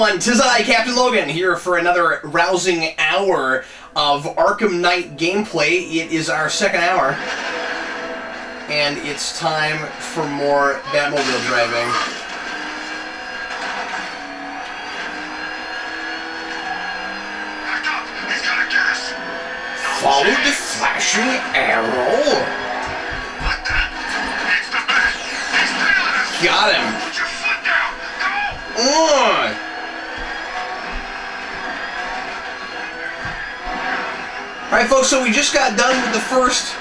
everyone, 'tis I, Captain Logan, here for another rousing hour of Arkham Knight gameplay. It is our second hour, and it's time for more Batmobile driving. He's got a gas. Follow the flashing arrow. What the? It's the bat. He's trailing us. Got him. Put your foot down. Go. On. Alright folks, so we just got done with the first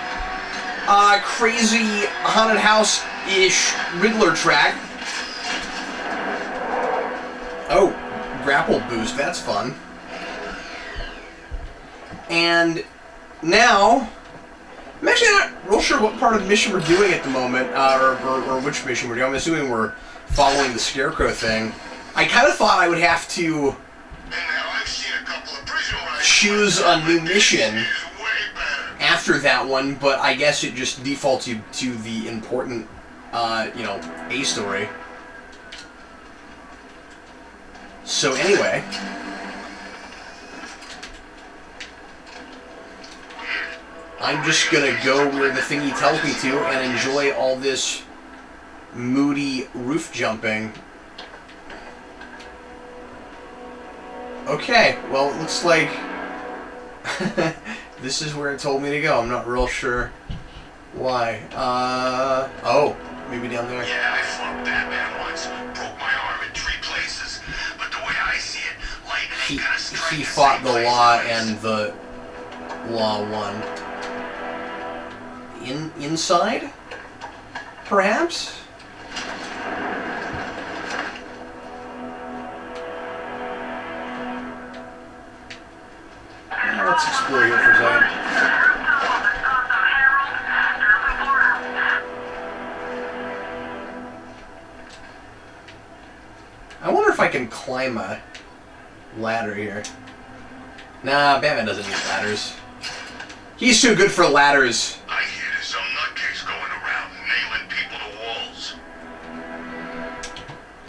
crazy haunted house-ish Riddler track. Oh, grapple boost, that's fun. And now, I'm actually not real sure what part of the mission we're doing at the moment, or which mission we're doing. I'm assuming we're following the Scarecrow thing. I kind of thought I would have to choose a new mission after that one, but I guess it just defaults you to the important, A story. So anyway, I'm just gonna go where the thingy tells me to and enjoy all this moody roof jumping. Okay, well, it looks like this is where it told me to go. I'm not real sure why. Oh, maybe down there. Yeah, I fought Batman once. Broke my arm in 3 places. But the way I see it, lightning ain't gonna strike He the fought same the place law twice. and the law won. Inside? Perhaps? Let's explore here for a second. I wonder if I can climb a ladder here. Nah, Batman doesn't need ladders. He's too good for ladders. I hear there's some nutcase going around nailing people to walls.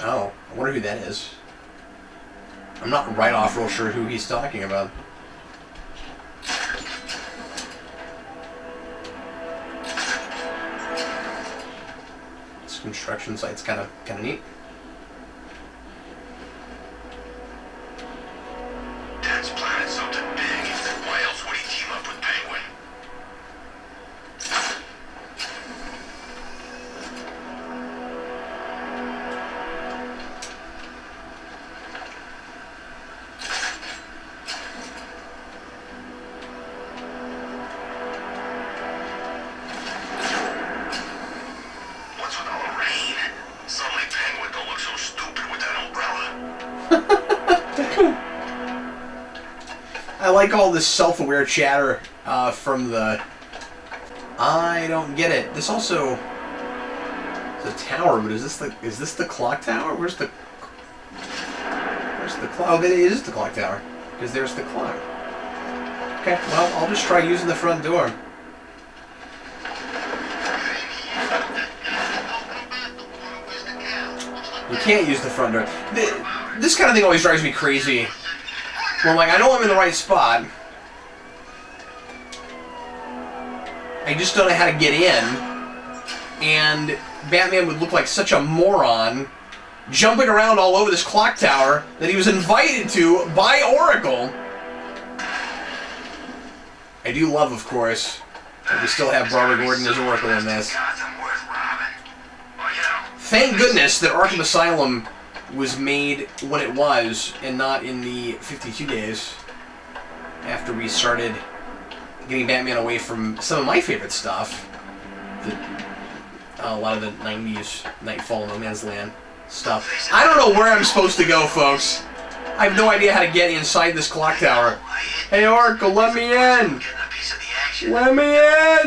Oh, I wonder who that is. I'm not right off real sure who he's talking about. This construction site's kind of neat. Dad's planning something big. Why else would he team up with Penguin? What's with all the rain? Suddenly Penguin don't look so stupid with that umbrella. I like all this self-aware chatter from the... I don't get it. This also is a tower, but is this the clock tower? Where's the clock? Oh, it is the clock tower, because there's the clock. Okay, well, I'll just try using the front door. You can't use the front door. This kind of thing always drives me crazy. Well, like, I know I'm in the right spot. I just don't know how to get in. And Batman would look like such a moron jumping around all over this clock tower that he was invited to by Oracle. I do love, of course, that we still have Barbara Gordon as Oracle in this. Gotham worth robbing. Well, you know, Thank goodness that Arkham Asylum was made when it was, and not in the 52 days after we started getting Batman away from some of my favorite stuff. A lot of the 90s Nightfall, No Man's Land stuff. I don't know where I'm supposed to go, folks. I have no idea how to get inside this clock tower. Hey, Oracle, let me in! getting a piece of the action. Let me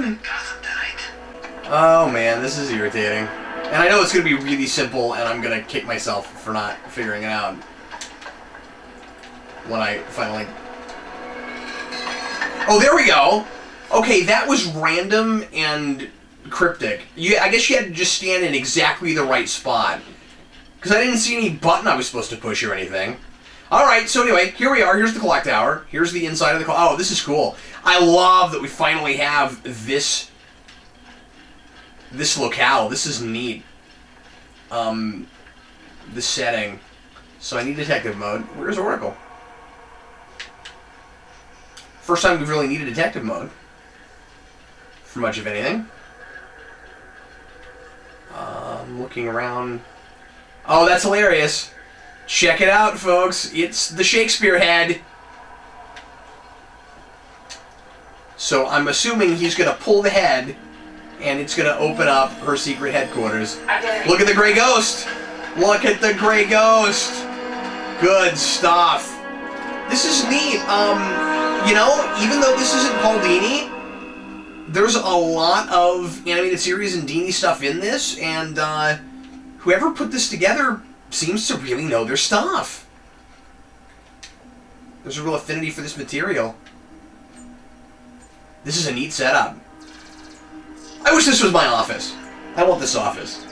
in! Gotham tonight. Oh man, this is irritating. And I know it's going to be really simple, and I'm going to kick myself for not figuring it out when I finally... Oh, there we go! Okay, that was random and cryptic. I guess you had to just stand in exactly the right spot. Because I didn't see any button I was supposed to push or anything. Alright, so anyway, here we are. Here's the clock tower. Here's the inside of the clock. Oh, this is cool. I love that we finally have this locale. This is neat. This setting. So I need detective mode. Where's Oracle? First time we've really needed detective mode. For much of anything. Looking around. Oh, that's hilarious. Check it out, folks. It's the Shakespeare head. So I'm assuming he's going to pull the head, and it's going to open up her secret headquarters. Look at the gray ghost. Look at the gray ghost. Good stuff. This is neat. You know, even though this isn't Paul Dini, there's a lot of animated series and Dini stuff in this, and whoever put this together seems to really know their stuff. There's a real affinity for this material. This is a neat setup. I wish this was my office. I want this office.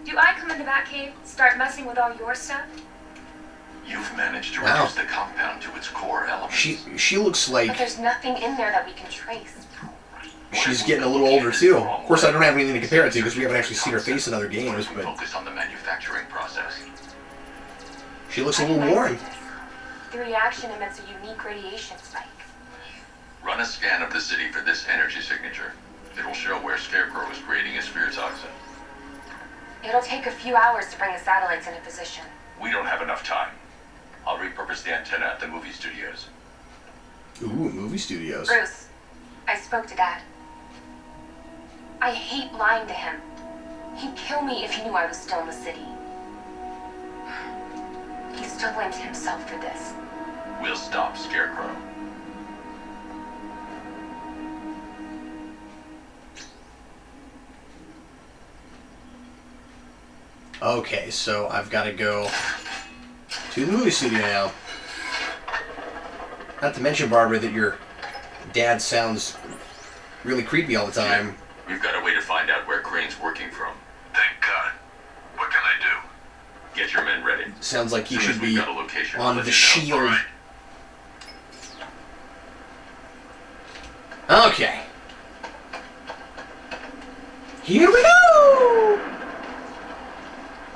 Do I come in the Batcave, start messing with all your stuff? You've managed to reduce the compound to its core elements. She looks like... But there's nothing in there that we can trace. She's getting a little older, too. Of course, I don't have anything to compare it to, because we haven't actually seen her face in other games, but... Focus on the manufacturing process. She looks a little worn. The reaction emits a unique radiation spike. Run a scan of the city for this energy signature. It'll show where Scarecrow is creating his fear toxin. It'll take a few hours to bring the satellites into position. We don't have enough time. I'll repurpose the antenna at the movie studios. Ooh, movie studios. Bruce, I spoke to Dad. I hate lying to him. He'd kill me if he knew I was still in the city. He still blames himself for this. We'll stop Scarecrow. Okay, so I've got to go to the movie studio now. Not to mention, Barbara, that your dad sounds really creepy all the time. We've got a way to find out where Crane's working from. Thank God. What can I do? Get your men ready. Sounds like he should be on the shield. Okay. Here we go!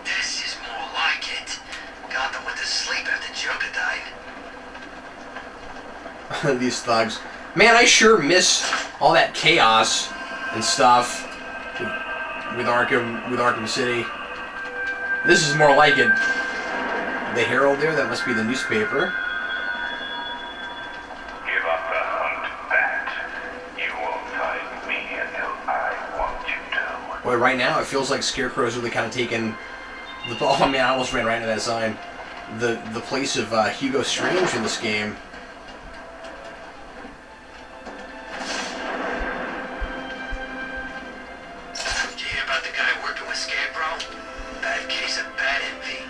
This is more like it. Gotham went to sleep after Joker died. These thugs. Man, I sure miss all that chaos and stuff with Arkham City. This is more like it. The Herald there, that must be the newspaper. Give up the hunt, Bat. You won't find me until I want you to. Boy, right now it feels like Scarecrow's really kind of taken the... Oh man, I almost ran right into that sign. The place of Hugo Strange in this game. Did you hear about the guy working with Scarecrow? Bad case of bat envy.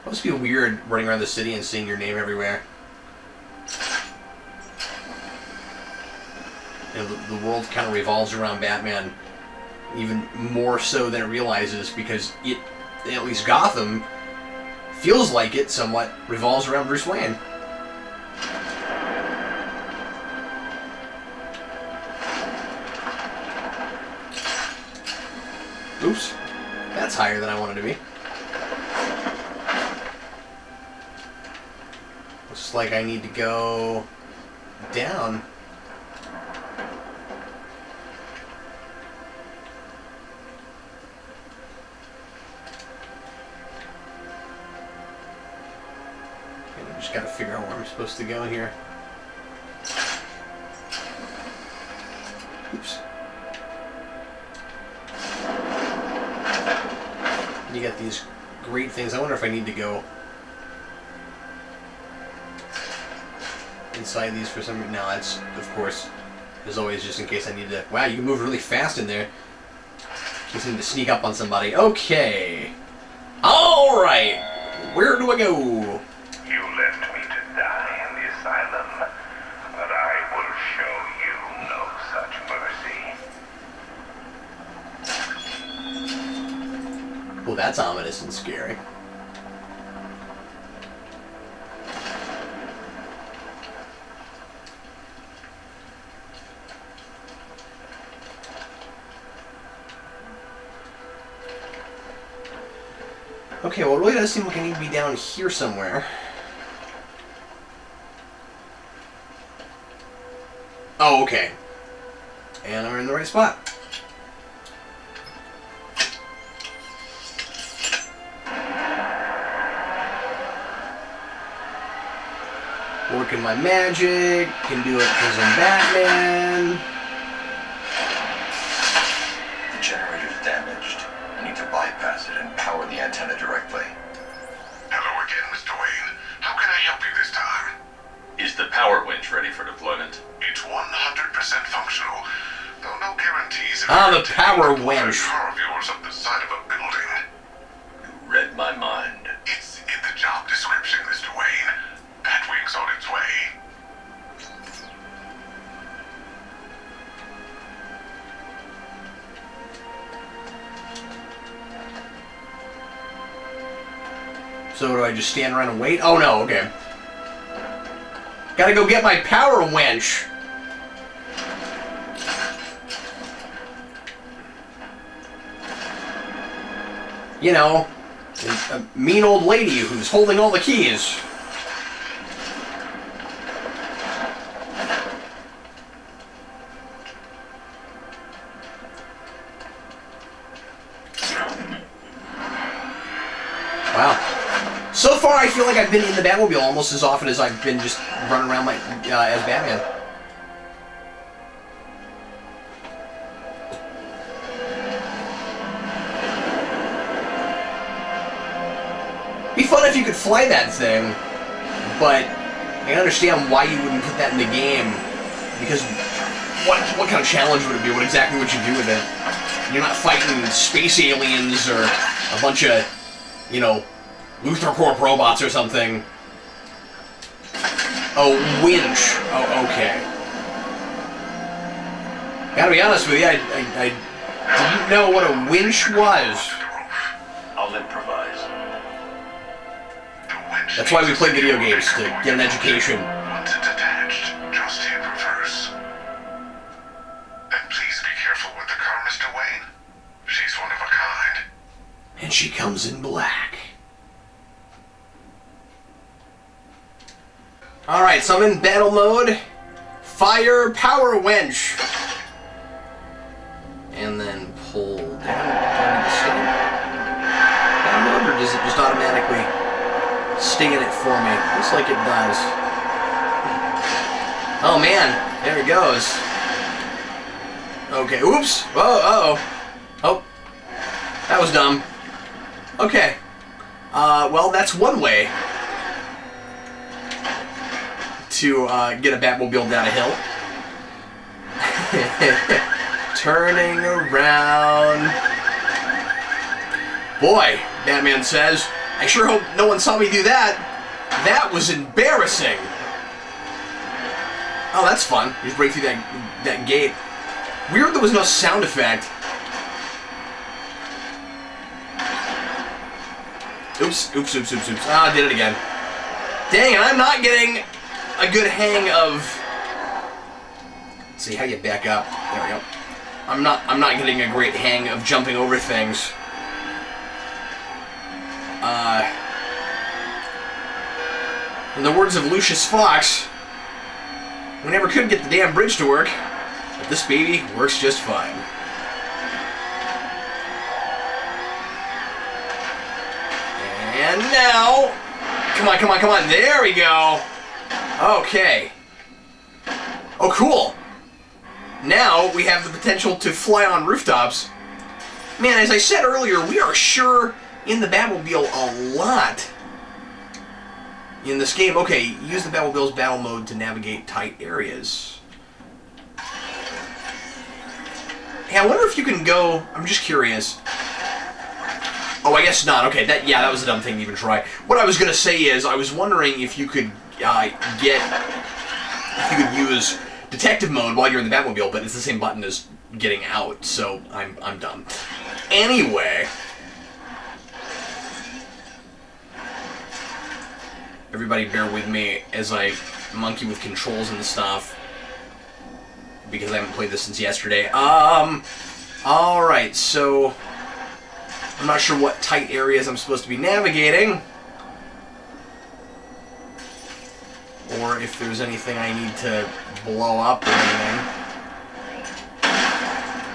It must be weird running around the city and seeing your name everywhere. You know, the world kind of revolves around Batman, even more so than it realizes, because it, at least Gotham, feels like it somewhat revolves around Bruce Wayne. Oops. That's higher than I wanted to be. Looks like I need to go down. I just gotta figure out where I'm supposed to go here. Oops. You got these great things. I wonder if I need to go inside these for some reason. No, that's, of course, as always, just in case I need to... Wow, you can move really fast in there. Just need to sneak up on somebody. Okay. Alright. Where do I go? You left me to die in the asylum, but I will show you no such mercy. Well, that's ominous and scary. Okay, well, it really does seem like I need to be down here somewhere. Oh, okay. And I'm in the right spot. Working my magic. Can do it because I'm Batman. The generator's damaged. I need to bypass it and power the antenna directly. Hello again, Mr. Wayne. How can I help you this time? Is the power winch ready for deployment? It's 100% functional, though no guarantees. The power winch. Car of yours up the side of a building. You read my mind. It's in the job description, Mr. Wayne. Batwing's on its way. So do I just stand around and wait? Oh no, okay. Gotta go get my power winch. You know, a mean old lady who's holding all the keys. Wow. So far, I feel like I've been in the Batmobile almost as often as I've been just running around my as Batman. Be fun if you could fly that thing, but I understand why you wouldn't put that in the game. Because what kind of challenge would it be? What exactly would you do with it? You're not fighting space aliens or a bunch of, you know, Luthor Corp robots or something. Oh, Winch. Oh, okay. Gotta be honest with you, I didn't know what a winch was. I'll improvise. That's why we play video games, to get an education. Once it's attached, just hit reverse. And please be careful with the car, Mr. Wayne. She's one of a kind. And she comes in black. Alright, so I'm in battle mode. Fire power winch. And then pull down. Do I need to stay in battle mode, or does it just automatically stay in it for me? Looks like it does. Oh man, there it goes. Okay, oops. Whoa, uh-oh. Oh, that was dumb. Okay. Well, that's one way to get a Batmobile down a hill. Turning around. Boy, Batman says, I sure hope no one saw me do that. That was embarrassing. Oh, that's fun. Just break through that gate. Weird there was no sound effect. Oops, oops, oops, oops, oops. Ah, I did it again. Dang it, I'm not getting a good hang of... Let's see, how do you back up? There we go. I'm not getting a great hang of jumping over things. In the words of Lucius Fox, we never could get the damn bridge to work, but this baby works just fine. And now, come on, come on, come on, there we go. Okay. Oh, cool. Now we have the potential to fly on rooftops. Man, as I said earlier, we are sure in the Batmobile a lot in this game. Okay, use the Batmobile's battle mode to navigate tight areas. Hey, I wonder if you can go... I'm just curious. Oh, I guess not. Okay, that was a dumb thing to even try. What I was going to say is, I was wondering if you could use detective mode while you're in the Batmobile, but it's the same button as getting out, so I'm dumb. Anyway... Everybody bear with me as I monkey with controls and stuff, because I haven't played this since yesterday. Alright, so... I'm not sure what tight areas I'm supposed to be navigating. Or if there's anything I need to blow up or anything.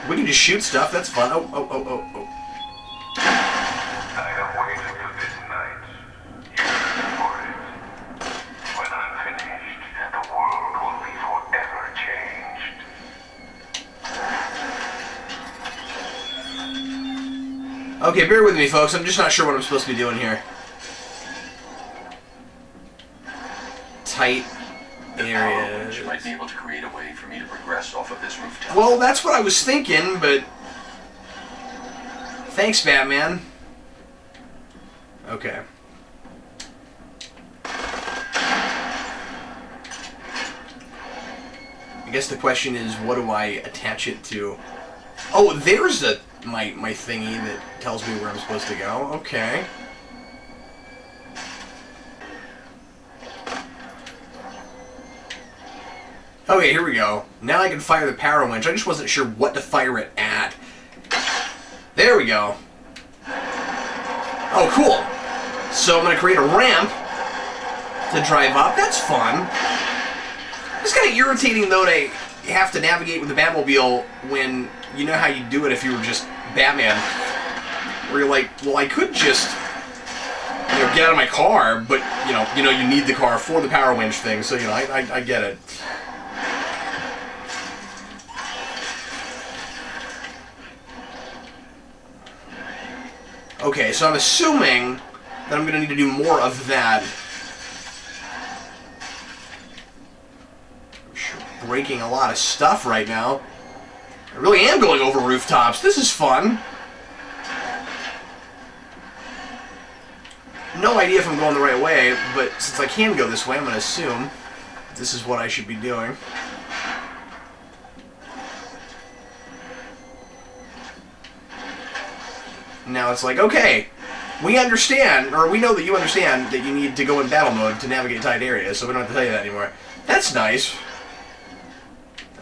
We can just shoot stuff, that's fun. Oh. I have waited for this night. Years for it. When I'm finished, the world will be forever changed. Okay, bear with me, folks. I'm just not sure what I'm supposed to be doing here. Tight areas. You might be able to create a way for me to progress off of this rooftop. Well, that's what I was thinking, but... Thanks, Batman. Okay. I guess the question is, what do I attach it to? Oh, there's my thingy that tells me where I'm supposed to go. Okay. Okay, here we go. Now I can fire the power winch. I just wasn't sure what to fire it at. There we go. Oh, cool. So I'm going to create a ramp to drive up. That's fun. It's kind of irritating, though, to have to navigate with the Batmobile when you know how you do it if you were just Batman. Where you're like, well, I could just, get out of my car, but, you need the car for the power winch thing, so, I get it. Okay, so I'm assuming that I'm going to need to do more of that. I'm sure breaking a lot of stuff right now. I really am going over rooftops. This is fun. No idea if I'm going the right way, but since I can go this way, I'm going to assume this is what I should be doing. Now it's like, okay, we understand, or we know that you understand that you need to go in battle mode to navigate tight areas, so we don't have to tell you that anymore. That's nice.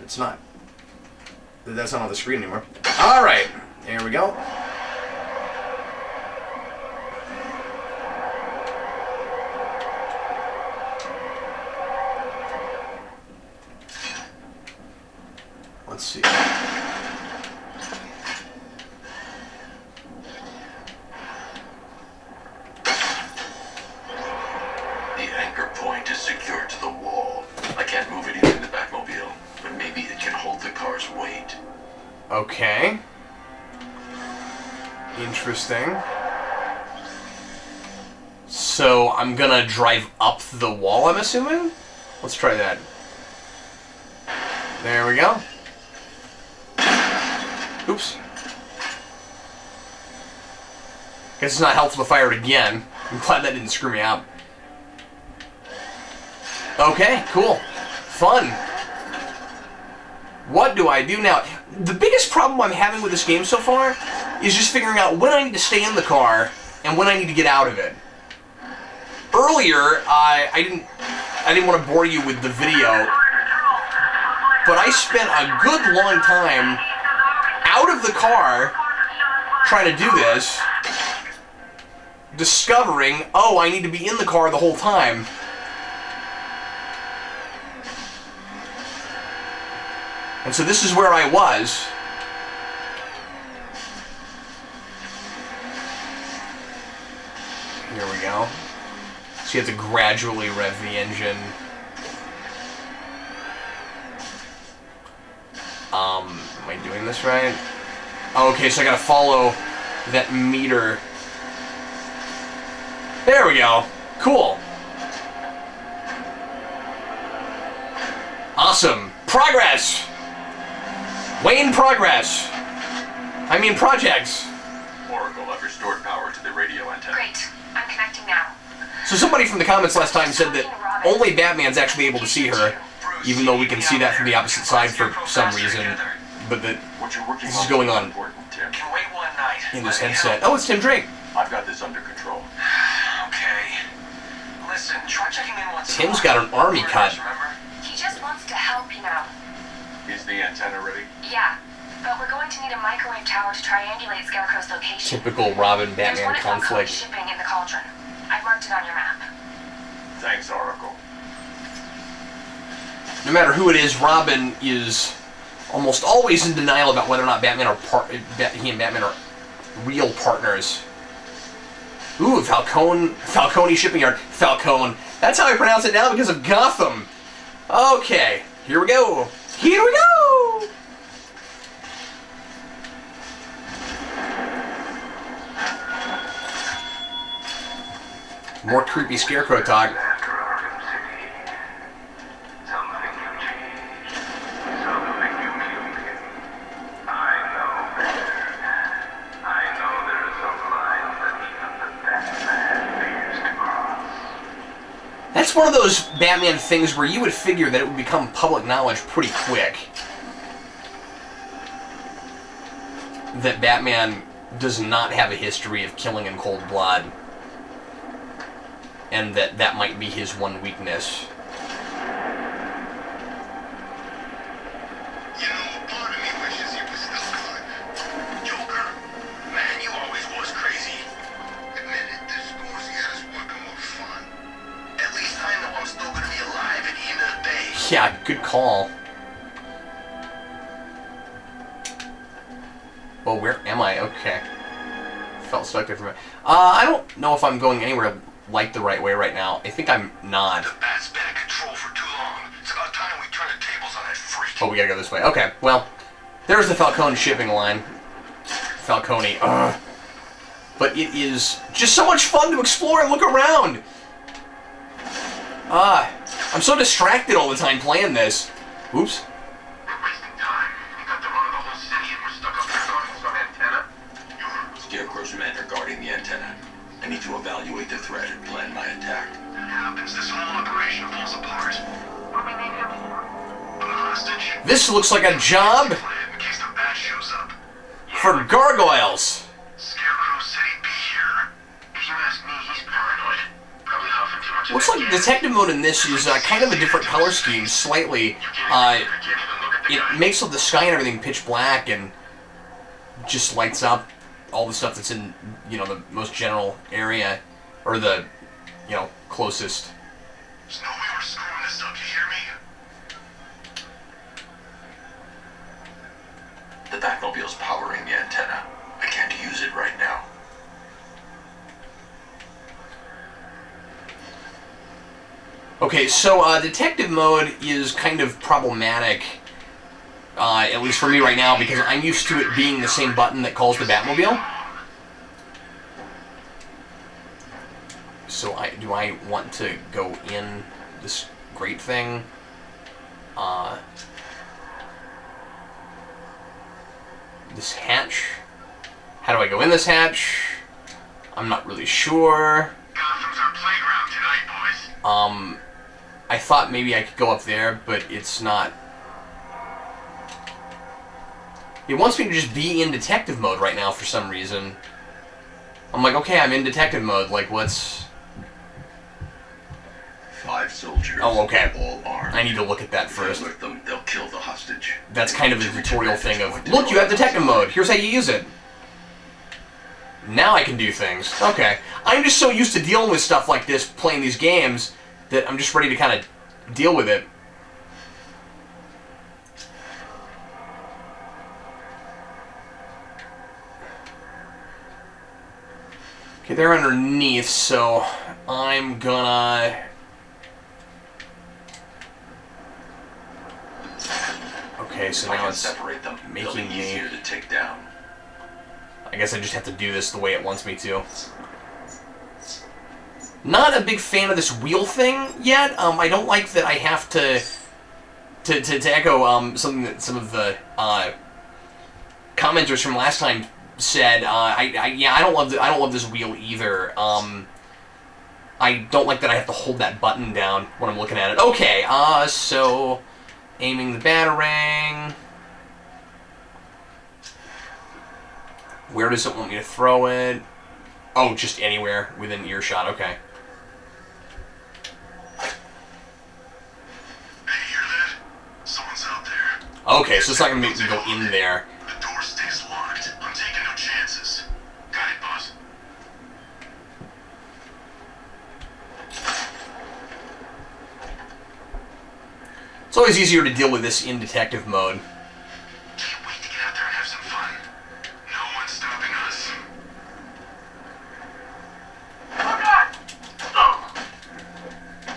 It's not. That's not on the screen anymore. Alright, there we go. Let's see. Secured to the wall. I can't move it using the Batmobile, but maybe it can hold the car's weight. Okay. Interesting. So I'm gonna drive up the wall, I'm assuming? Let's try that. There we go. Oops. Guess it's not helpful to fire it again. I'm glad that didn't screw me up. Okay, cool. Fun. What do I do now? The biggest problem I'm having with this game so far is just figuring out when I need to stay in the car and when I need to get out of it. Earlier, I didn't want to bore you with the video, but I spent a good long time out of the car trying to do this, discovering, oh, I need to be in the car the whole time. And so this is where I was. Here we go. So you have to gradually rev the engine. Am I doing this right? Oh, okay, so I gotta follow that meter. There we go. Cool. Awesome. Progress! Wayne, progress! I mean projects. Oracle, I've restored power to the radio antenna. Great. I'm connecting now. So somebody from the comments last time said that only Batman's actually able to see her, even though we can see that from the opposite side for some reason. But that What you're working this is on going is on important, Tim. Can wait one night. in this Let me headset. help. Oh, it's Tim Drake. I've got this under control. Okay. Listen, try checking in once. Tim's got an army cut. Remember? He just wants to help, you know. Is the antenna ready? Yeah. But we're going to need a microwave tower to triangulate Scarecrow's location. Typical Robin There's one Batman at Falcone conflict. shipping in the cauldron. I've marked it on your map. Thanks, Oracle. No matter who it is, Robin is almost always in denial about whether or not Batman are he and Batman are real partners. Ooh, Falcone shipping yard. Falcone. That's how I pronounce it now because of Gotham. Okay, here we go. Here we go. More creepy Scarecrow talk. After Arkham City, something you changed, something you killed him. I know better. I know there is a line that even the Batman fears to cross. That's one of those Batman things where you would figure that it would become public knowledge pretty quick. That Batman does not have a history of killing in cold blood. And that might be his one weakness. You know, part of me wishes he was still alive. Joker, man, you always was crazy. Admit it, this Scorsese had us working more fun. At least I know I'm still gonna be alive at the end of the day. Yeah, good call. Well, where am I? Okay. Felt stuck there for a minute. I don't know if I'm going anywhere like the right way right now. I think I'm not. The bat's been in control for too long. It's about time we turn the tables on that freak. Oh, we gotta go this way. Okay, well, there's the Falcone shipping line. Falcone, ugh. But it is just so much fun to explore and look around. I'm so distracted all the time playing this. Oops. We're wasting time. We got to run the whole city and we're stuck up here guarding some antenna. Scarecrow's men are guarding the antenna. I need to evaluate the threat and plan my attack. That happens, this whole operation falls apart. What do we need him for? Put a hostage? This looks like a job In case the bat shows up. for gargoyles. Scarecrow said he'd be here. If you ask me, he's paranoid. Probably huffing too much. Looks like detective mode in this is kind of a different color scheme, slightly. It makes the sky and everything pitch black and just lights up all the stuff that's in, you know, the most general area, or the, you know, closest. There's no way we're screwing this up, you hear me? The Batmobile's powering the antenna. I can't use it right now. Okay, so detective mode is kind of problematic, at least for me right now, because I'm used to it being the same button that calls the Batmobile. So do I want to go in this great thing? This hatch? How do I go in this hatch? I'm not really sure. Gotham's our playground tonight, boys. I thought maybe I could go up there, but it's not. It wants me to just be in detective mode right now for some reason. I'm like, okay, I'm in detective mode. Like, what's... 5 soldiers. Oh, okay. All armed. I need to look at that If I first. alert them, they'll kill the hostage. That's kind of a tutorial thing of, look, you have detective mode. Here's how you use it. Now I can do things. Okay. I'm just so used to dealing with stuff like this, playing these games, that I'm just ready to kind of deal with it. Okay, they're underneath, so I'm gonna... Okay, so If I now can it's separate them, they'll be making me... easier to take down. I guess I just have to do this the way it wants me to. Not a big fan of this wheel thing yet. I don't like that I have to echo something that some of the commenters from last time said, I don't love this wheel either. I don't like that I have to hold that button down when I'm looking at it. Okay, so aiming the batarang. Where does it want me to throw it? Oh, just anywhere within earshot. Okay. Hey, hear that? Someone's out there. Okay, so it's not gonna make me go in there. The door stays locked. I'm taking no chances. Got it, boss. It's always easier to deal with this in detective mode. Can't wait to get out there and have some fun. No one's stopping us. Oh, God! Oh!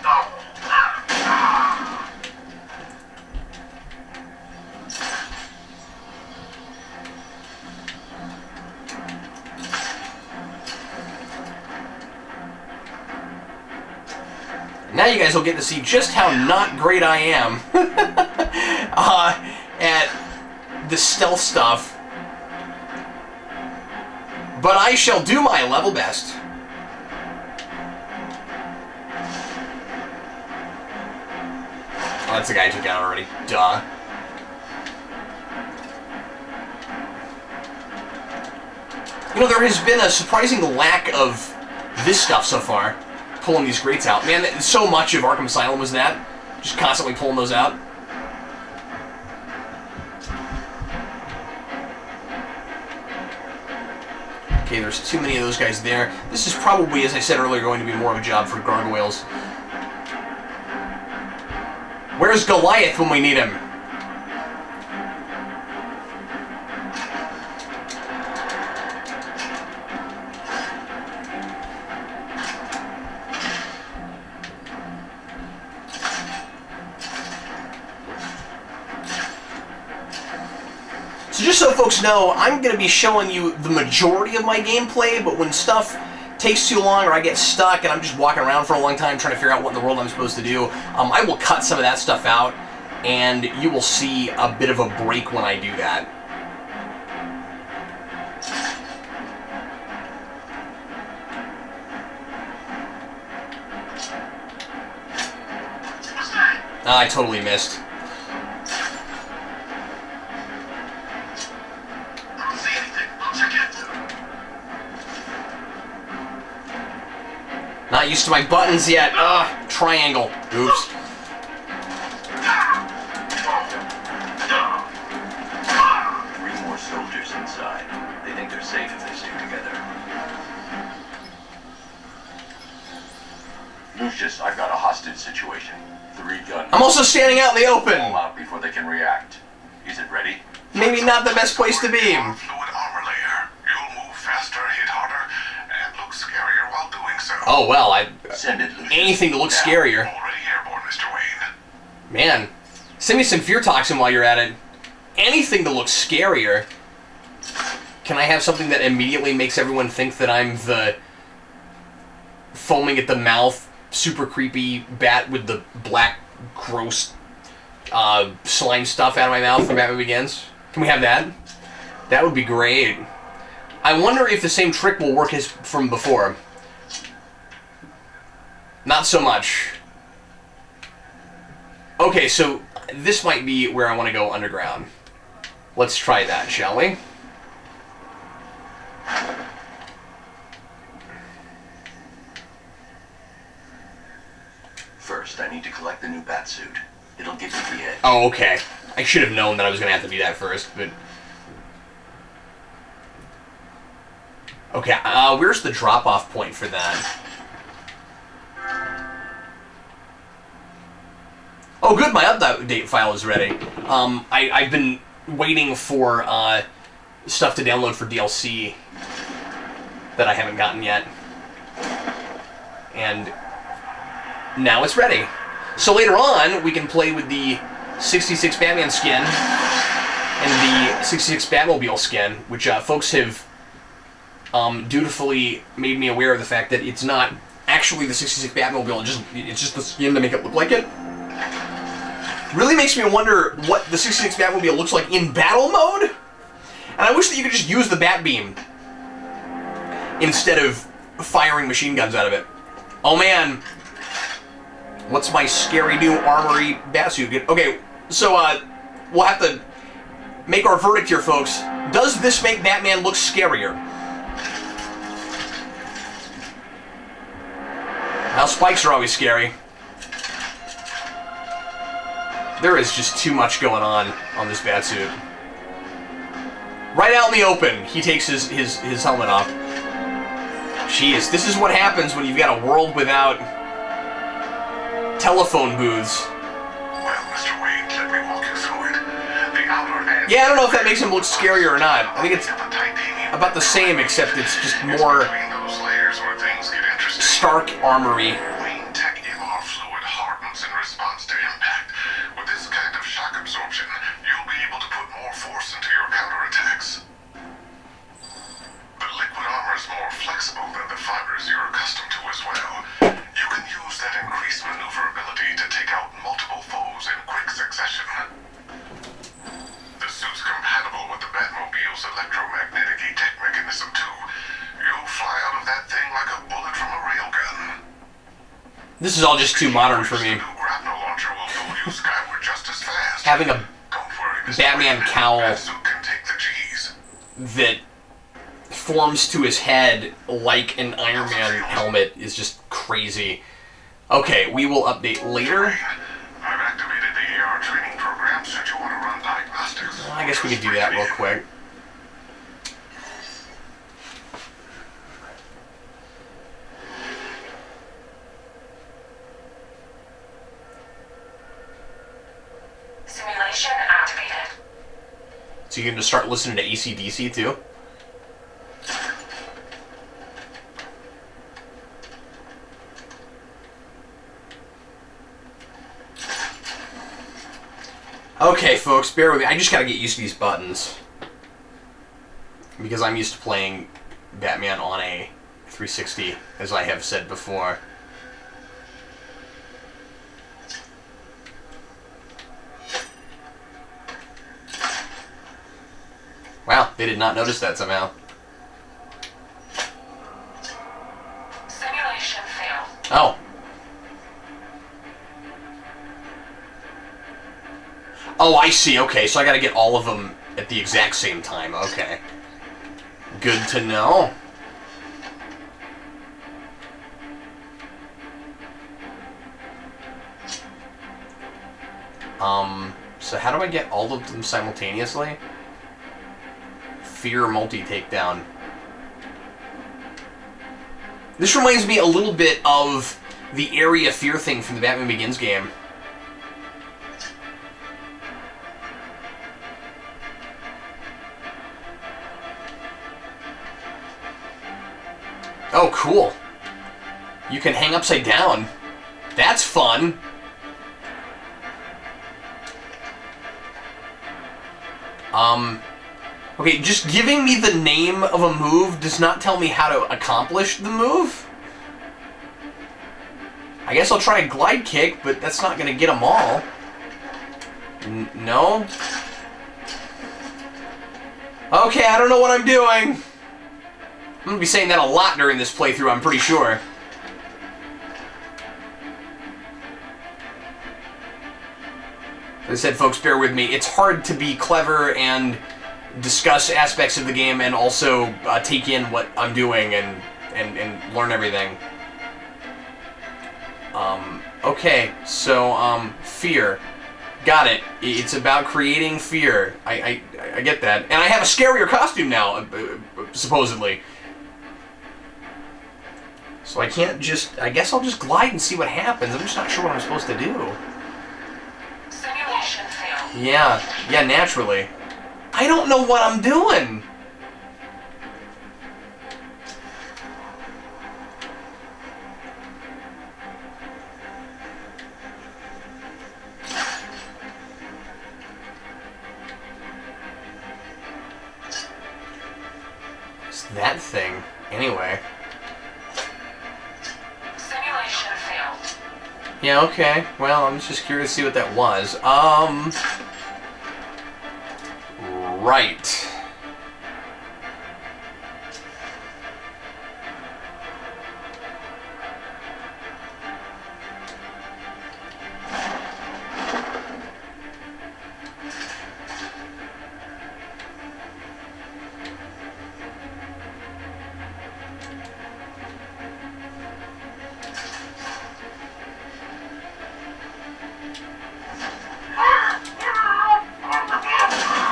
Oh! Now you guys will get to see just how not great I am at the stealth stuff. But I shall do my level best. Oh, that's the guy I took out already. Duh. You know, there has been a surprising lack of this stuff so far. Pulling these grates out. Man, so much of Arkham Asylum was that. Just constantly pulling those out. Okay, there's too many of those guys there. This is probably, as I said earlier, going to be more of a job for gargoyles. Where's Goliath when we need him? So just so folks know, I'm going to be showing you the majority of my gameplay, but when stuff takes too long or I get stuck and I'm just walking around for a long time trying to figure out what in the world I'm supposed to do, I will cut some of that stuff out, and you will see a bit of a break when I do that. What's that? I totally missed. I don't see anything. I'll check it. Not used to my buttons yet. Triangle. Oops. 3 more soldiers inside. They think they're safe if they stay together. Lucius, I've got a hostage situation. 3 guns. I'm also standing out in the Pull open. out before they can react. Is it ready? Maybe not the best place to be. Fluid armor layer. You'll move faster, hit harder, and look scarier while doing so. Oh, well, Send it, Lucius. anything to look Now. scarier. Already airborne, Mr. Wayne. Man, send me some fear toxin while you're at it. Anything to look scarier. Can I have something that immediately makes everyone think that I'm the foaming at the mouth, super creepy bat with the black, gross slime stuff out of my mouth from Batman Begins? Can we have that? That would be great. I wonder if the same trick will work as from before. Not so much. Okay, so this might be where I want to go underground. Let's try that, shall we? First, I need to collect the new batsuit. It'll give you the edge. Oh, okay. I should have known that I was going to have to do that first, but... Okay, where's the drop-off point for that? Oh, good, my update file is ready. I've been waiting for stuff to download for DLC that I haven't gotten yet. And now it's ready. So later on, we can play with the 66 Batman skin and the 66 Batmobile skin, which folks have dutifully made me aware of the fact that it's not actually the 66 Batmobile, it's just the skin to make it look like it. Really makes me wonder what the 66 Batmobile looks like in battle mode. And I wish that you could just use the bat beam instead of firing machine guns out of it. Oh man, what's my scary new armory batsuit get? Okay, so we'll have to make our verdict here, folks. Does this make Batman look scarier? Now, spikes are always scary. There is just too much going on this batsuit. Right out in the open, he takes his helmet off. Jeez, this is what happens when you've got a world without telephone booths. Well, Mr. Wayne, let me walk you through it. The outer edge. Yeah, I don't know if that makes him look scarier or not. I think it's about the same, except it's just more Between those layers where things get interesting. stark armory. Wayne Tech EMR fluid hardens in response to impact. With this kind of shock absorption, you'll be able to put more force into your counterattacks. The liquid armor is more flexible than the fibers you're accustomed to as well. You can use that increased maneuverability to take out multiple foes in quick succession. The suit's compatible with the Batmobile's electromagnetic eject mechanism too. You'll fly out of that thing like a bullet from a railgun. This is all just too modern for me. The new grapnel launcher will pull you skyward just as fast. Having a Don't worry, Mr. Batman Wayne, cowl that suit can take the G's. that forms to his head like an Iron Man helmet is just crazy. Okay, we will update later. I've activated the AR training program should you want to run diagnostics. Well, I guess we could do that real quick. Simulation activated. So you're going to start listening to AC/DC too? Okay, folks, bear with me. I just gotta get used to these buttons. Because I'm used to playing Batman on a 360, as I have said before. Wow, they did not notice that somehow. Simulation failed. Oh. Oh, I see. Okay, so I gotta get all of them at the exact same time. Okay. Good to know. So how do I get all of them simultaneously? Fear multi-takedown. This reminds me a little bit of the area fear thing from the Batman Begins game. Oh, cool. You can hang upside down. That's fun. Okay, just giving me the name of a move does not tell me how to accomplish the move. I guess I'll try a glide kick, but that's not going to get them all. No? Okay, I don't know what I'm doing. I'm going to be saying that a lot during this playthrough, I'm pretty sure. As I said, folks, bear with me. It's hard to be clever and discuss aspects of the game and also take in what I'm doing and learn everything. Okay, so, fear. Got it. It's about creating fear. I get that. And I have a scarier costume now, supposedly. So I can't just... I guess I'll just glide and see what happens. I'm just not sure what I'm supposed to do. Simulation failed. Yeah, naturally. I don't know what I'm doing. It's that thing, anyway. Simulation failed. Yeah, okay. Well, I'm just curious to see what that was. Right.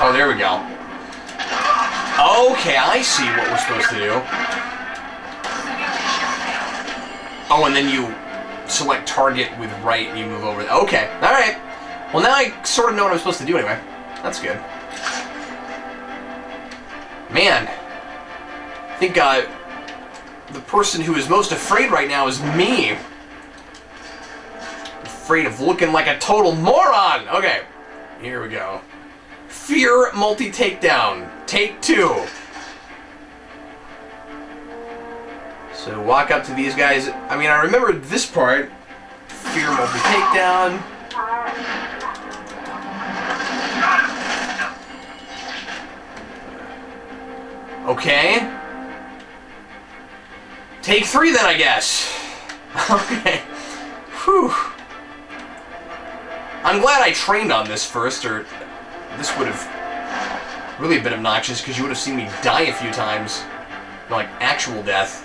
Oh, there we go. Okay, I see what we're supposed to do. Oh, and then you select target with right and you move over. Okay, alright. Well, now I sort of know what I'm supposed to do anyway. That's good. Man. I think the person who is most afraid right now is me. Afraid of looking like a total moron. Okay, here we go. Fear multi-takedown. Take 2. So walk up to these guys. I mean, I remember this part. Fear multi-takedown. Okay. Take 3 then, I guess. Okay. Whew. I'm glad I trained on this first, or this would have really been obnoxious because you would have seen me die a few times. Like, actual death.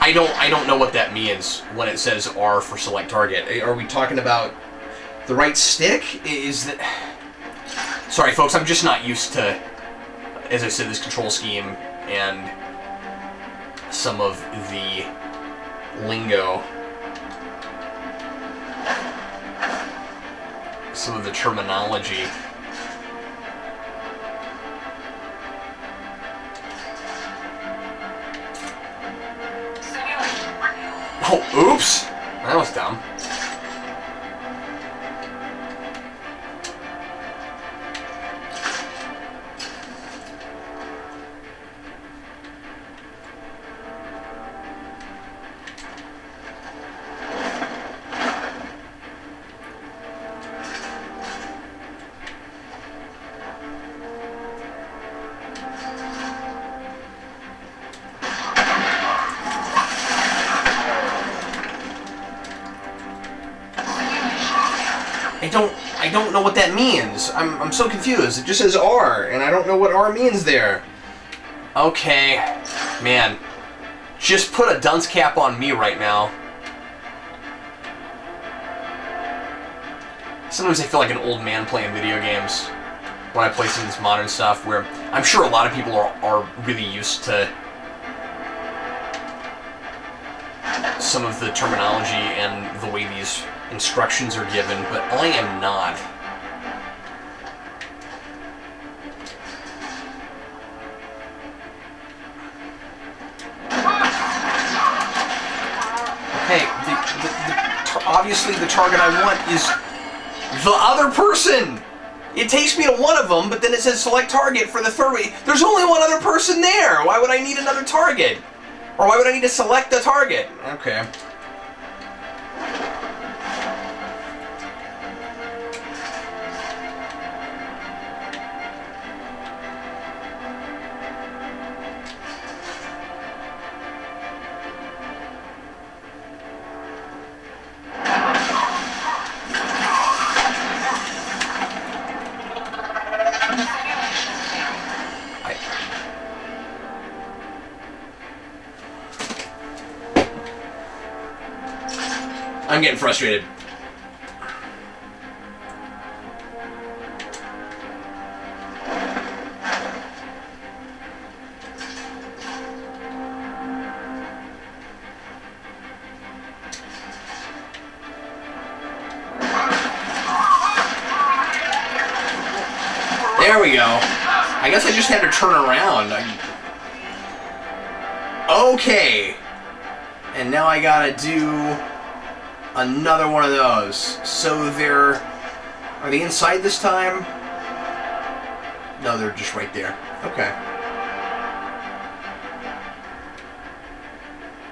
I don't know what that means when it says R for select target. Are we talking about the right stick? Is that... Sorry, folks, I'm just not used to, as I said, this control scheme and some of the lingo. Some of the terminology. Oh, oops! That was dumb. I don't know what that means. I'm so confused. It just says R, and I don't know what R means there. Okay. Man. Just put a dunce cap on me right now. Sometimes I feel like an old man playing video games when I play some of this modern stuff, where I'm sure a lot of people are really used to some of the terminology and the way these instructions are given, but I am not. Okay, obviously the target I want is the other person! It takes me to one of them, but then it says select target for the third way. There's only one other person there! Why would I need another target? Or why would I need to select the target? Okay. I'm getting frustrated. There we go. I guess I just had to turn around. Okay. And now I gotta do another one of those. So are they inside this time? No, they're just right there. Okay.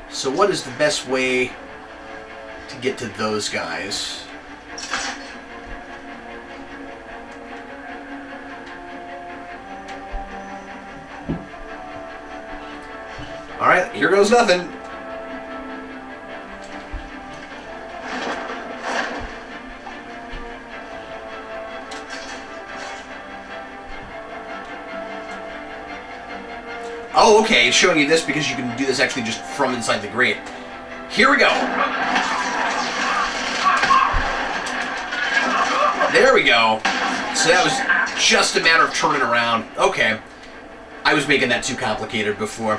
So what is the best way to get to those guys? Alright, here goes nothing. Oh, okay, it's showing you this because you can do this actually just from inside the grate. Here we go. There we go. So that was just a matter of turning around. Okay. I was making that too complicated before.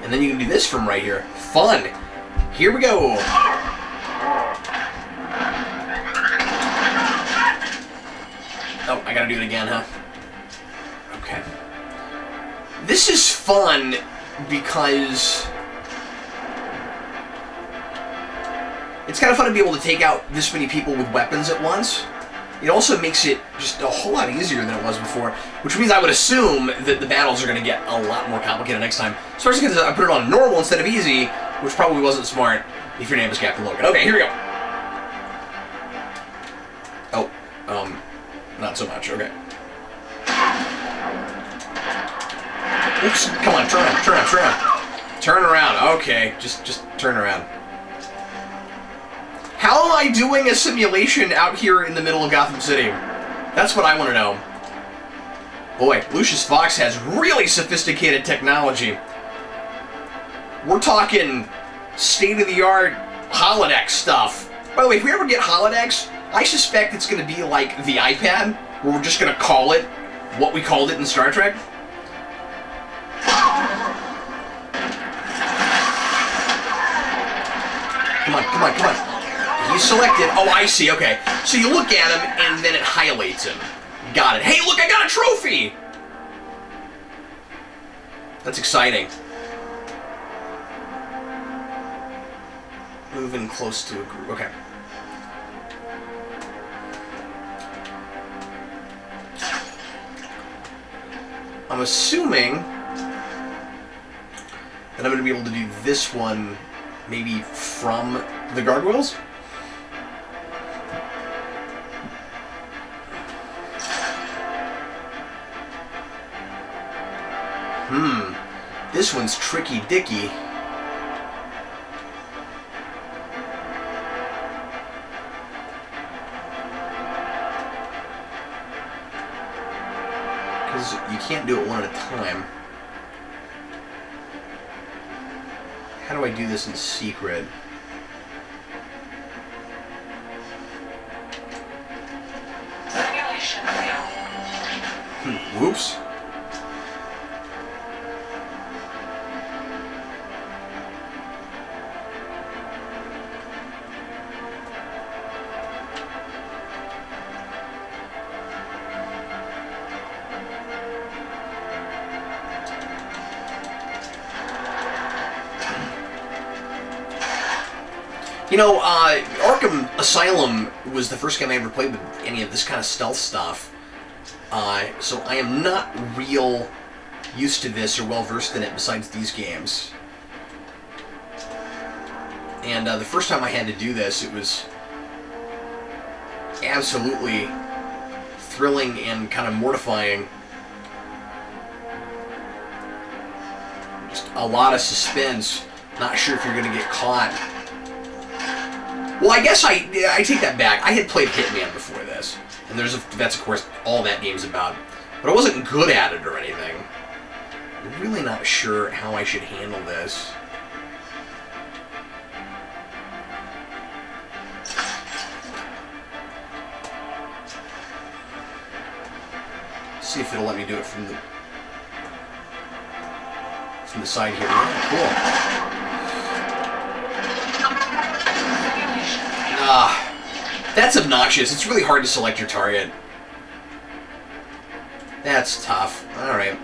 And then you can do this from right here. Fun. Here we go. Oh, I gotta do it again, huh? Okay. This is fun because it's kind of fun to be able to take out this many people with weapons at once. It also makes it just a whole lot easier than it was before, which means I would assume that the battles are going to get a lot more complicated next time. Especially because I put it on normal instead of easy, which probably wasn't smart if your name is Captain Logan. Okay, here we go. Oh, not so much. Okay. Oops, come on, turn around, turn around, turn around. Turn around, okay, just turn around. How am I doing a simulation out here in the middle of Gotham City? That's what I want to know. Boy, Lucius Fox has really sophisticated technology. We're talking state-of-the-art holodeck stuff. By the way, if we ever get holodecks, I suspect it's going to be like the iPad, where we're just going to call it what we called it in Star Trek. Come on, come on, come on. He's selected. Oh, I see. Okay. So you look at him, and then it highlights him. Got it. Hey, look, I got a trophy! That's exciting. Moving close to a group. Okay. I'm assuming that I'm going to be able to do this one maybe from the gargoyles? This one's tricky dicky. Because you can't do it one at a time. How do I do this in secret? Whoops. You know, Arkham Asylum was the first game I ever played with any of this kind of stealth stuff. So I am not real used to this or well versed in it besides these games. And the first time I had to do this, it was absolutely thrilling and kind of mortifying. Just a lot of suspense, not sure if you're going to get caught. Well, I guess I take that back. I had played Hitman before this, and that's of course all that game's about. But I wasn't good at it or anything. I'm really not sure how I should handle this. See if it'll let me do it from the side here. Yeah, cool. That's obnoxious. It's really hard to select your target. That's tough. Alright.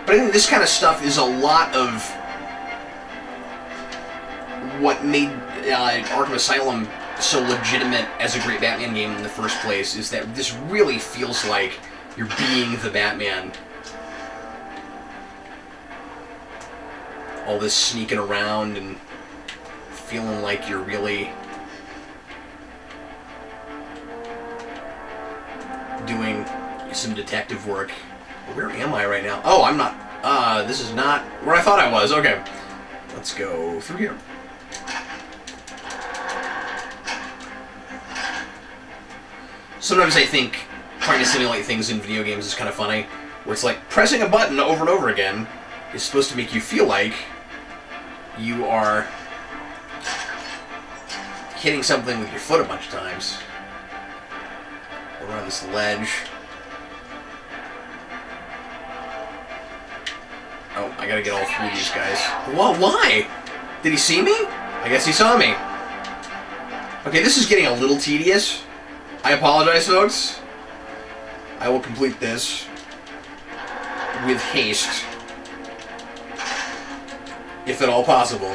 But I think this kind of stuff is a lot of what made Arkham Asylum so legitimate as a great Batman game in the first place is that this really feels like you're being the Batman. All this sneaking around and feeling like you're really doing some detective work. Where am I right now? Oh, I'm not. This is not where I thought I was. Okay. Let's go through here. Sometimes I think trying to simulate things in video games is kind of funny, where it's like pressing a button over and over again is supposed to make you feel like you are hitting something with your foot a bunch of times. Around this ledge. Oh, I gotta get all through these guys. Whoa, why? Did he see me? I guess he saw me. Okay, this is getting a little tedious. I apologize, folks. I will complete this with haste, if at all possible.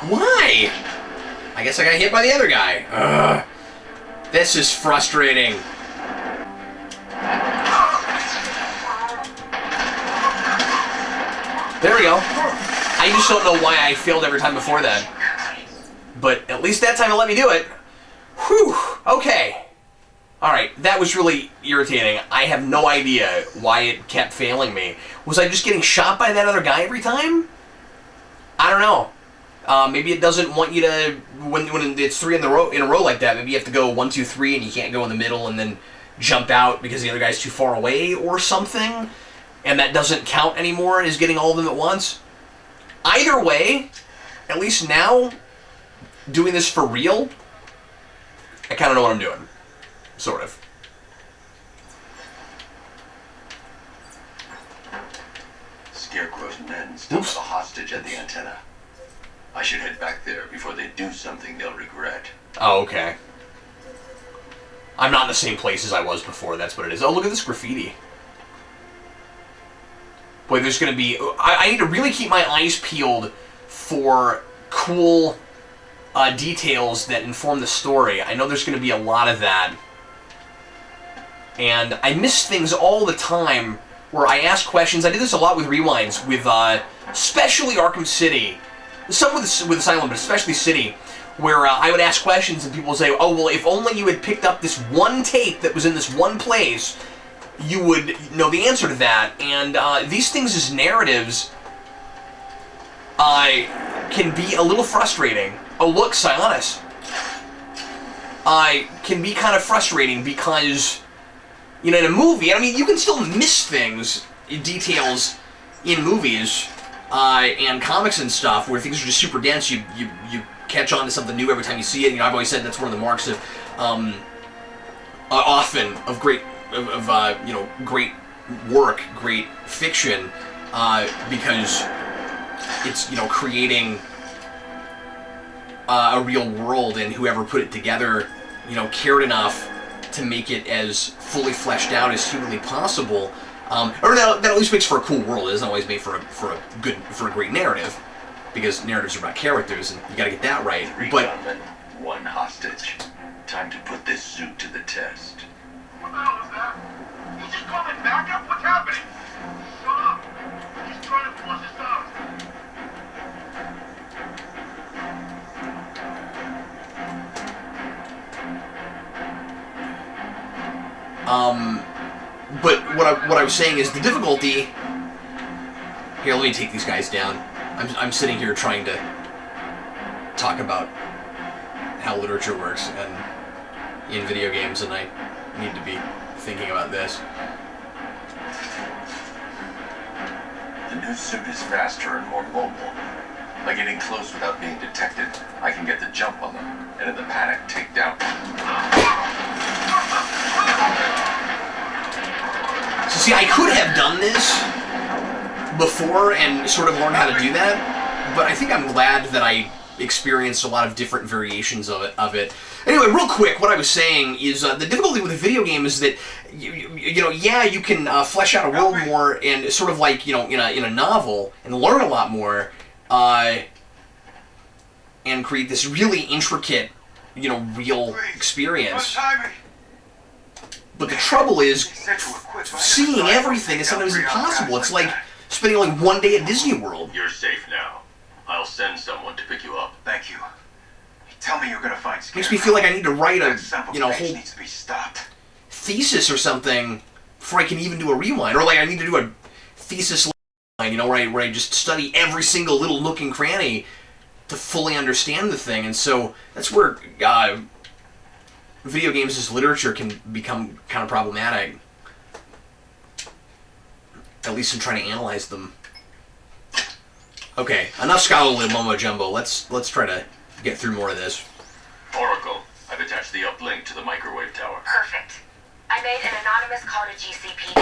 Why? I guess I got hit by the other guy. Ugh. This is frustrating. There we go. I just don't know why I failed every time before that. But at least that time it let me do it. Whew. Okay. Alright, that was really irritating. I have no idea why it kept failing me. Was I just getting shot by that other guy every time? I don't know. Maybe it doesn't want you to, when it's three in a row like that, maybe you have to go 1, 2, 3 and you can't go in the middle and then jump out because the other guy's too far away or something, and that doesn't count anymore as getting all of them at once. Either way, at least now, doing this for real, I kind of know what I'm doing. Sort of. Scarecrow's men still have a hostage at the antenna. I should head back there before they do something they'll regret. Oh, okay. I'm not in the same place as I was before, that's what it is. Oh, look at this graffiti. Boy, there's going to be... I need to really keep my eyes peeled for cool details that inform the story. I know there's going to be a lot of that. And I miss things all the time where I ask questions. I did this a lot with Rewinds, with especially Arkham City. Some with Asylum, but especially City, where I would ask questions and people would say, oh, well, if only you had picked up this one tape that was in this one place, you would know the answer to that. And these things as narratives can be a little frustrating. Oh, look, Sionis. Can be kind of frustrating because, you know, in a movie, I mean, you can still miss things, details in movies, and comics and stuff, where things are just super dense. You catch on to something new every time you see it. You know, I've always said that's one of the marks of, often of great, you know, great work, great fiction, because it's, you know, creating a real world, and whoever put it together, you know, cared enough to make it as fully fleshed out as humanly possible. Or that at least makes for a cool world. It doesn't always make for a great narrative, because narratives are about characters, and you got to get that right. Three But gunmen, one hostage. Time to put this suit to the test. What the hell is that? You just calling backup? What's happening? Shut up. He's trying to force us out. But what I was saying is the difficulty. Here, let me take these guys down. I'm sitting here trying to talk about how literature works and in video games, and I need to be thinking about this. The new suit is faster and more mobile. By getting close without being detected, I can get the jump on them, and in the panic, take down. So see, I could have done this before and sort of learned how to do that, but I think I'm glad that I experienced a lot of different variations of it. Anyway, real quick, what I was saying is the difficulty with a video game is that you know, yeah, you can flesh out a world more and sort of like, you know, in a novel and learn a lot more, and create this really intricate, you know, real experience. But the trouble is, seeing everything is sometimes impossible. It's like spending like one day at Disney World. You're safe now. I'll send someone to pick you up. Thank you. Tell me you're gonna find Scarecrow. Makes me feel like I need to write a, That you know, sabotage whole needs to be stopped. thesis or something before I can even do a rewind. Or like I need to do a thesis line, you know, where I just study every single little nook and cranny to fully understand the thing. And so that's where video games as literature can become kind of problematic. At least in trying to analyze them. Okay, enough scholarly mumbo jumbo. Let's try to get through more of this. Oracle, I've attached the uplink to the microwave tower. Perfect. I made an anonymous call to GCPD.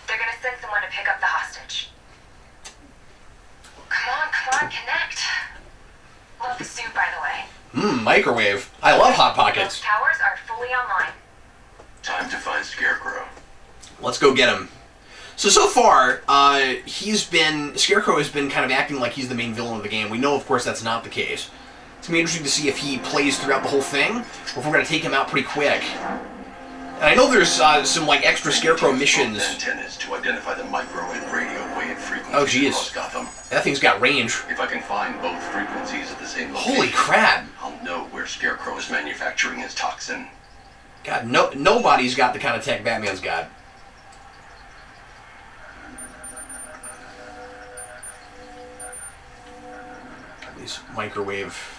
They're gonna send someone to pick up the hostage. Come on, connect. Love the suit, by the way. Microwave. I love Hot Those Pockets. towers are fully online. Time to find Scarecrow. Let's go get him. So far, Scarecrow has been kind of acting like he's the main villain of the game. We know, of course, that's not the case. It's going to be interesting to see if he plays throughout the whole thing, or if we're going to take him out pretty quick. And I know there's some, like, extra Scarecrow missions. Antennas to identify the micro and radio wave frequencies Oh, geez. across Gotham. That thing's got range. If I can find both frequencies at the same location, Holy crap! I'll know where Scarecrow is manufacturing his toxin. God, nobody's got the kind of tech Batman's got. These microwave...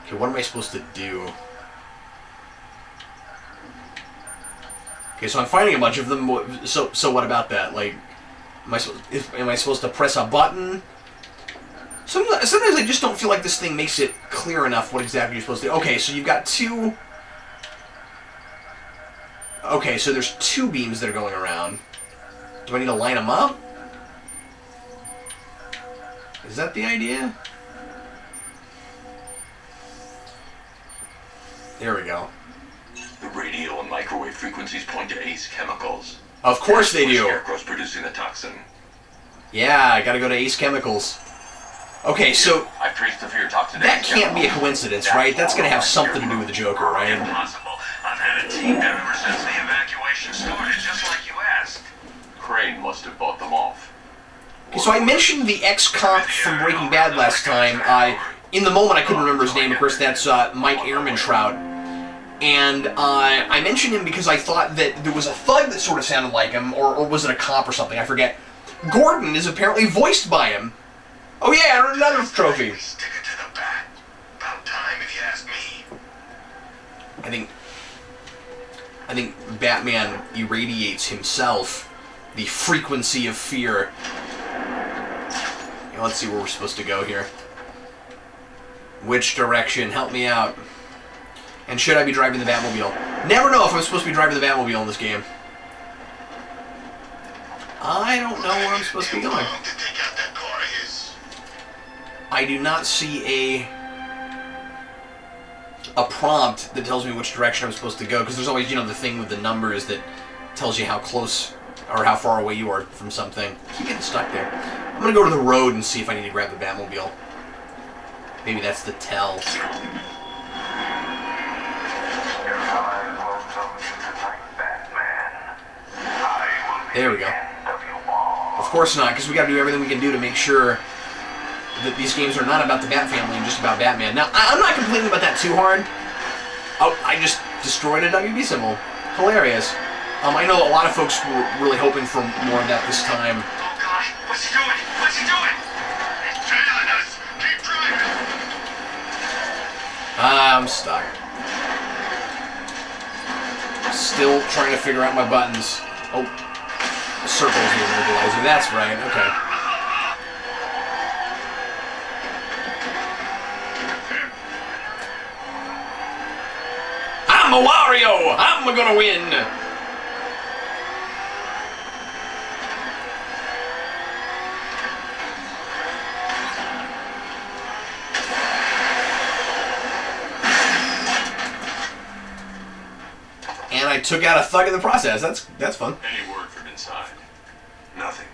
Okay, what am I supposed to do? Okay, so I'm finding a bunch of them. So what about that? Like, am I supposed to press a button? Sometimes I just don't feel like this thing makes it clear enough what exactly you're supposed to do. Okay, so you've got two... Okay, so there's two beams that are going around. Do I need to line them up? Is that the idea? There we go. The radio and microwave frequencies point to Ace Chemicals. Of course they do. Scarecrow's producing the toxin. Yeah, I gotta go to Ace Chemicals. Okay, so I've traced the fear toxin. that can't be a coincidence, right? That's gonna have something to do with the Joker, right? Impossible. I've had a team there ever since the evacuation started, just like you asked. Crane must have bought them off. Okay, so I mentioned the ex-cop from Breaking Bad last time. In the moment, I couldn't remember his name. Of course, that's Mike Ehrmantraut. And I mentioned him because I thought that there was a thug that sort of sounded like him, or was it a cop or something? I forget. Gordon is apparently voiced by him. Oh yeah, another trophy. Stick it to the bat. About time, if you ask me. I think Batman irradiates himself the frequency of fear. Okay, let's see where we're supposed to go here. Which direction? Help me out. And should I be driving the Batmobile? Never know if I'm supposed to be driving the Batmobile in this game. I don't know where I'm supposed to be going. I do not see a prompt that tells me which direction I'm supposed to go, because there's always, you know, the thing with the numbers that tells you how close or how far away you are from something. I keep getting stuck there. I'm gonna go to the road and see if I need to grab the Batmobile. Maybe that's the tell. There we go. Of course not, because we gotta do everything we can do to make sure that these games are not about the Bat family and just about Batman. Now, I'm not complaining about that too hard. Oh, I just destroyed a WB symbol. Hilarious. I know a lot of folks were really hoping for more of that this time. Oh God, what's he doing? What's he doing? He's trailing us. Keep driving. I'm stuck. Still trying to figure out my buttons. Oh, the circle is the immobilizer. That's right. Okay. I'm a Wario! I'm gonna win! And I took out a thug in the process. That's fun. Any word from inside? Nothing.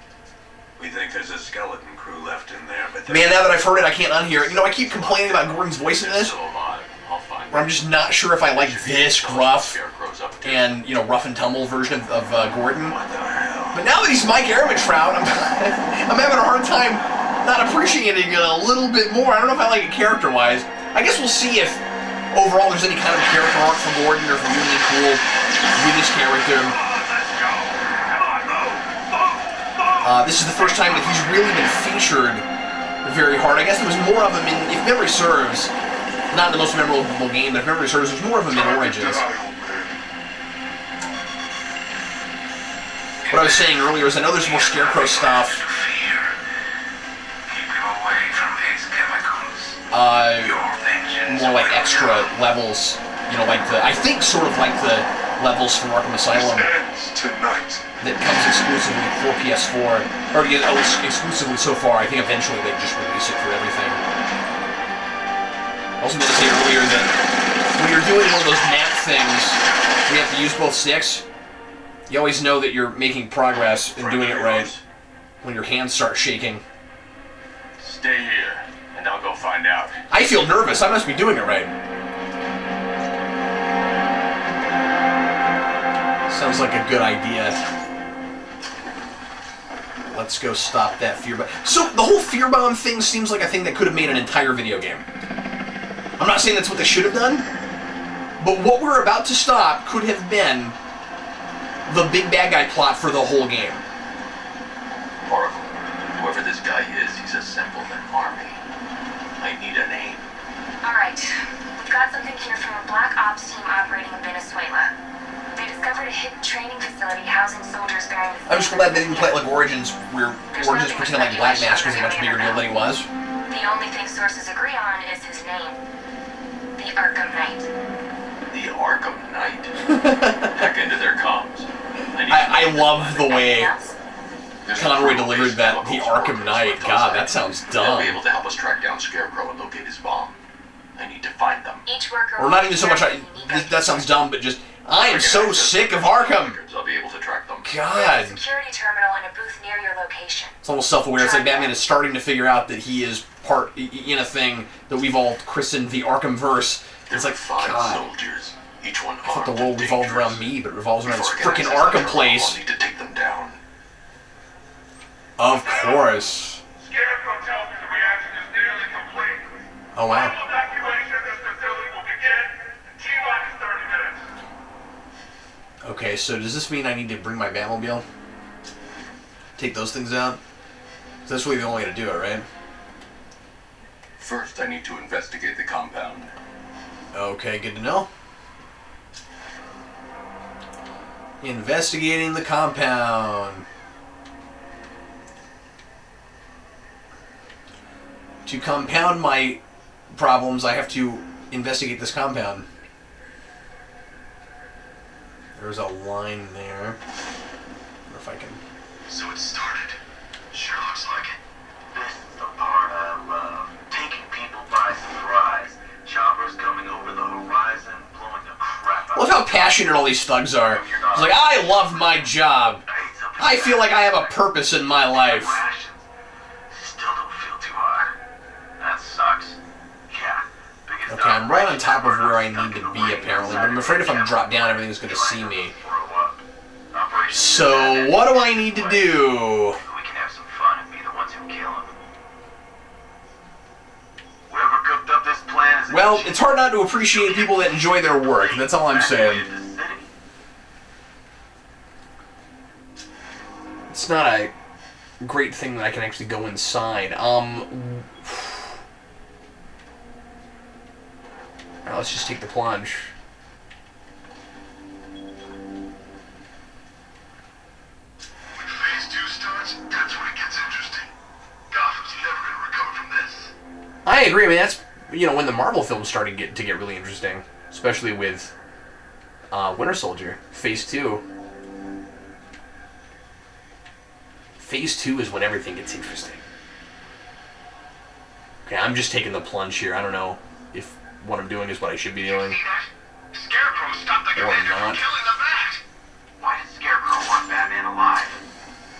We think there's a skeleton crew left in there, but Man, now that I've heard it, I can't unhear it. You know, I keep complaining about Gordon's voice in this, still alive. I'll find where I'm just not sure if I like this gruff and, you know, rough and tumble version of Gordon. What the hell? But now that he's Mike Ehrmantraut, I'm having a hard time not appreciating it a little bit more. I don't know if I like it character-wise. I guess we'll see if overall there's any kind of character arc for Gordon, or if we're really cool with this character. This is the first time that he's really been featured very hard. I guess there was more of him in, if memory serves, not the most memorable game, but if memory serves, there's more of him in Origins. What I was saying earlier is I know there's more Scarecrow stuff. More like extra levels, you know, like I think sort of like the levels from Arkham Asylum that comes exclusively for PS4, or at least exclusively so far. I think eventually they just release it for everything. I also meant to say earlier that when you're doing one of those map things, where you have to use both sticks, you always know that you're making progress and doing it right when your hands start shaking. Stay here, and I'll go find out. I feel nervous. I must be doing it right. Sounds like a good idea. Let's go stop that fear bomb. So, the whole fear bomb thing seems like a thing that could have made an entire video game. I'm not saying that's what they should have done, but what we're about to stop could have been the big bad guy plot for the whole game. Oracle, whoever this guy is, he's assembled an army. I need a name. Alright, we've got something here from a black ops team operating in Venezuela. They discovered a hidden training facility housing soldiers bearing the I'm just glad they didn't play it like Origins, where Origins pretended like Black Mask was a much bigger deal than he was. The only thing sources agree on is his name. The Arkham Knight. The Arkham Knight? Hack into their comms. I love the way Conroy delivered that, the Arkham Knight. God, that sounds dumb. They'll be able to help us track down Scarecrow and locate his bomb. I need to find them. Each worker or not even so much, that sounds dumb, but just, I am so sick of Arkham. I'll be able to track them. God. Security terminal in a booth near your location. It's almost self-aware. It's like Batman is starting to figure out that he is part in a thing that we've all christened the Arkhamverse. It's like, God. Soldiers, each one I thought the world revolved around me, but it revolves around this Before I get frickin' access to Arkham their place. I'll need to take them down. Of course. Scarecrow tells me the reaction is nearly complete. Oh, wow. Final evacuation of this facility will begin in T-minus 30 minutes. Okay, so does this mean I need to bring my Batmobile? Take those things out? That's really the only way to do it, right? First, I need to investigate the compound. Okay, good to know. Investigating the compound. To compound my problems, I have to investigate this compound. There's a line there. I wonder if I can... So it started. Sure looks like it. This is the part I love. Taking people by surprise. Choppers coming over the horizon, blowing the crap out. I love how passionate all these thugs are. It's like, I love my job. I feel like I have a purpose in my life. Still don't feel too hot. That sucks. Yeah. Biggest Okay, I'm right on top of where I need to be, apparently, but I'm afraid if I'm dropped down, everything's going to see me. So, what do I need to do? We can have some fun and be the ones who kill him. Whoever cooked up this plan is... Well, it's hard not to appreciate people that enjoy their work. That's all I'm saying. It's not a great thing that I can actually go inside. Now, let's just take the plunge. When phase 2 starts, that's when it gets interesting. Gotham's never gonna recover from this. I agree. I mean, that's, you know, when the Marvel films started to get really interesting, especially with Winter Soldier, Phase 2. Phase 2 is when everything gets interesting. Okay, I'm just taking the plunge here. I don't know if what I'm doing is what I should be doing. Scarecrow stopped the commander from killing the Bat. Why did Scarecrow want Batman alive?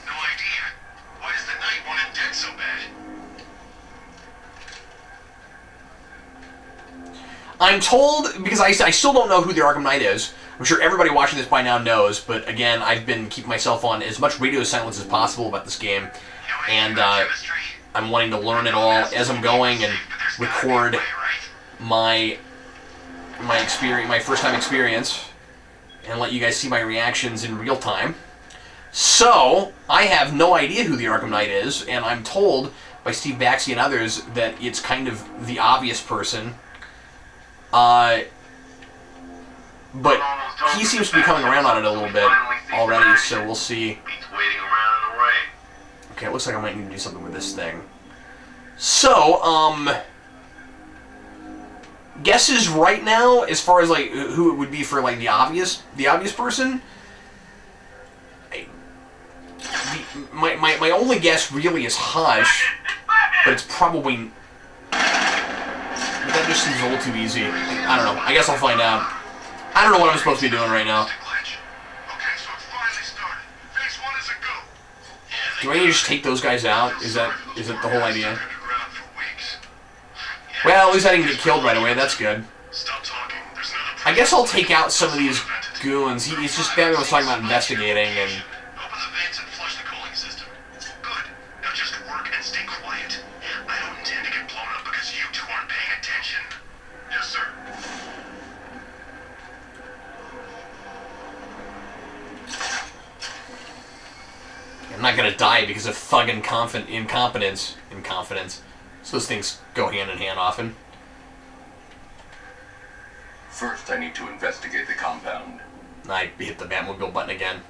No idea. Why does the Knight want him dead so bad? I'm told, because I still don't know who the Arkham Knight is. I'm sure everybody watching this by now knows, but again, I've been keeping myself on as much radio silence as possible about this game, and I'm wanting to learn it all as I'm going and record my experience, my first-time experience, and let you guys see my reactions in real time. So, I have no idea who the Arkham Knight is, and I'm told by Steve Baxi and others that it's kind of the obvious person. But he seems to be coming around on it a little bit already, so we'll see. Okay, it looks like I might need to do something with this thing. So, guesses right now, as far as like who it would be for like the obvious person. My only guess really is Hush, but it's probably that just seems a little too easy. I don't know. I guess I'll find out. I don't know what I'm supposed to be doing right now. Do I need to just take those guys out? Is that the whole idea? Well, at least I didn't get killed right away. That's good. I guess I'll take out some of these goons. He's just Batman was talking about investigating and. Open the vents and flush the cooling system. Good. Now just work and stay quiet. I don't intend to get blown up because you two aren't paying attention. Yes, sir. I'm not gonna die because of thug incompetence. So those things go hand in hand often. First, I need to investigate the compound. I hit the Batmobile button again.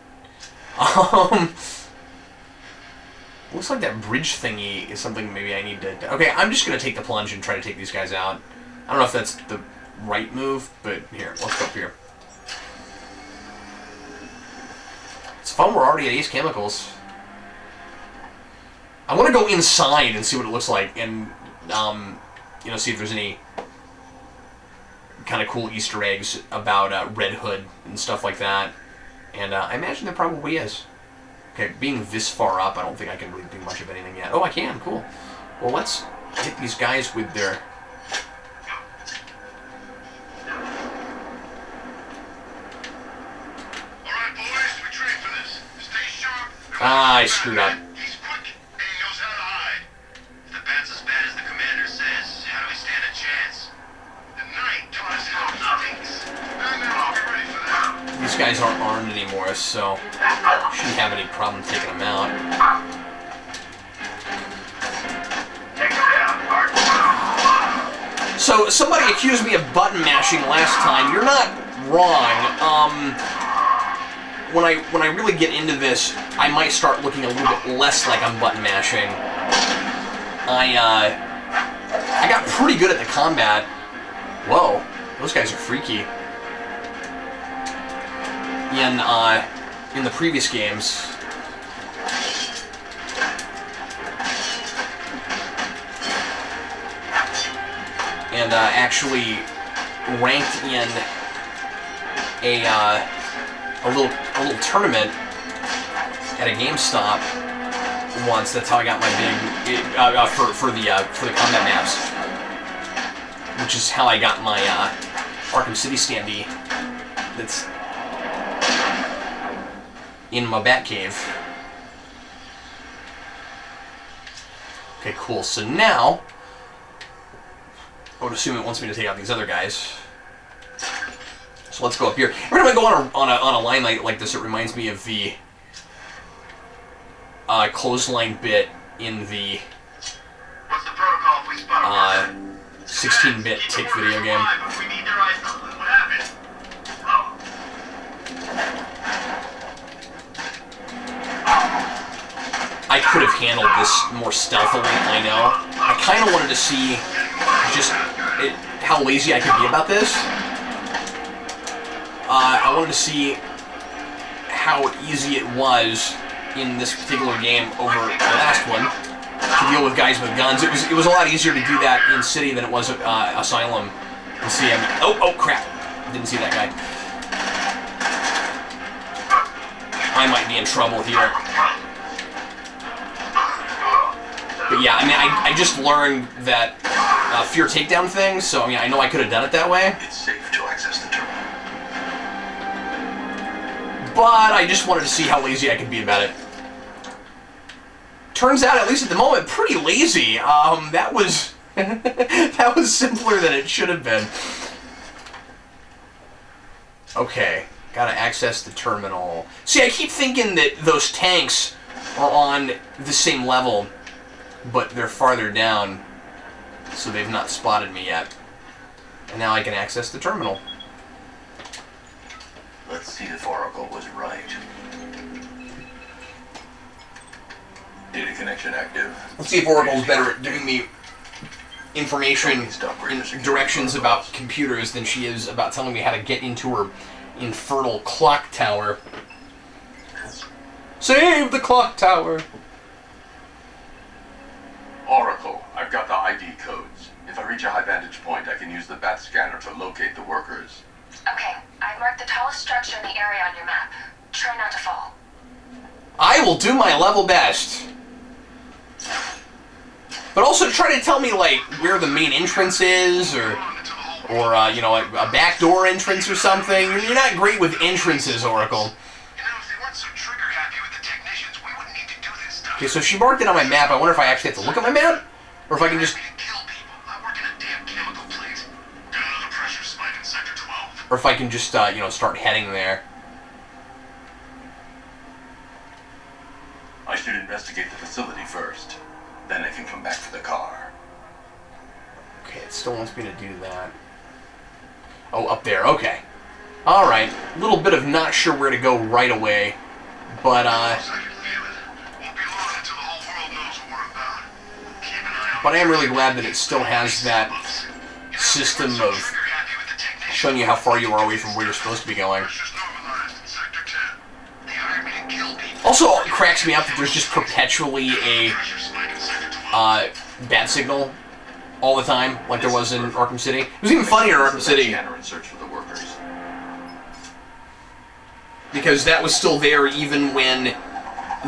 Looks like that bridge thingy is something maybe I need to... Okay, I'm just gonna take the plunge and try to take these guys out. I don't know if that's the right move, but here, let's go up here. It's fun, we're already at Ace Chemicals. I want to go inside and see what it looks like, and you know, see if there's any kind of cool Easter eggs about Red Hood and stuff like that. And I imagine there probably is. Okay, being this far up, I don't think I can really do much of anything yet. Oh, I can. Cool. Well, let's hit these guys with their. Alright, boys, we trained for this. Stay sharp. Ah, I screwed up. He's quick and he knows how to hide. If the Bat's as bad as the commander says, how do we stand a chance? The Knight taught us how he thinks. And I'll be ready for that. These guys aren't armed anymore, so shouldn't have any problem taking them out. So somebody accused me of button mashing last time. You're not wrong. When I really get into this, I might start looking a little bit less like I'm button mashing. I got pretty good at the combat. Whoa, those guys are freaky. In the previous games. And actually ranked in a little tournament at a GameStop once. That's how I got my big for the combat maps, which is how I got my Arkham City standee. That's in my Batcave. Okay, cool. So now, I would assume it wants me to take out these other guys. So let's go up here. Every time I go on a line like this, it reminds me of the clothesline bit in the What's the protocol if we spot a 16-bit tick video game. If we need their eyes open, what happened? I could have handled this more stealthily, I know. I kind of wanted to see just how lazy I could be about this. I wanted to see how easy it was in this particular game over the last one to deal with guys with guns. It was a lot easier to do that in City than it was Asylum. You see, oh crap! Didn't see that guy. I might be in trouble here. But yeah, I mean, I just learned that fear takedown thing, so I mean, I know I could have done it that way. It's safe to access the terminal. But I just wanted to see how lazy I could be about it. Turns out, at least at the moment, pretty lazy. That was that was simpler than it should have been. Okay, gotta access the terminal. See, I keep thinking that those tanks are on the same level, but they're farther down, so they've not spotted me yet. And now I can access the terminal. Let's see if Oracle was right. Data connection active. Let's see if Oracle's better at giving me information and directions about computers than she is about telling me how to get into her infernal clock tower. Save the clock tower! Oracle, I've got the ID codes. If I reach a high vantage point, I can use the bat scanner to locate the workers. Okay, I've marked the tallest structure in the area on your map. Try not to fall. I will do my level best. But also try to tell me, like, where the main entrance is, or you know, a backdoor entrance or something. You're not great with entrances, Oracle. Okay, so she marked it on my map. I wonder if I actually have to look at my map? Or if I can just... Or if I can just, you know, start heading there. I should investigate the facility first. Then I can come back for the car. Okay, it still wants me to do that. Oh, up there, okay. Alright, a little bit of not sure where to go right away. But, But I am really glad that it still has that system of showing you how far you are away from where you're supposed to be going. Also, it cracks me up that there's just perpetually a bat signal all the time, like there was in Arkham City. It was even funnier in Arkham City, because that was still there even when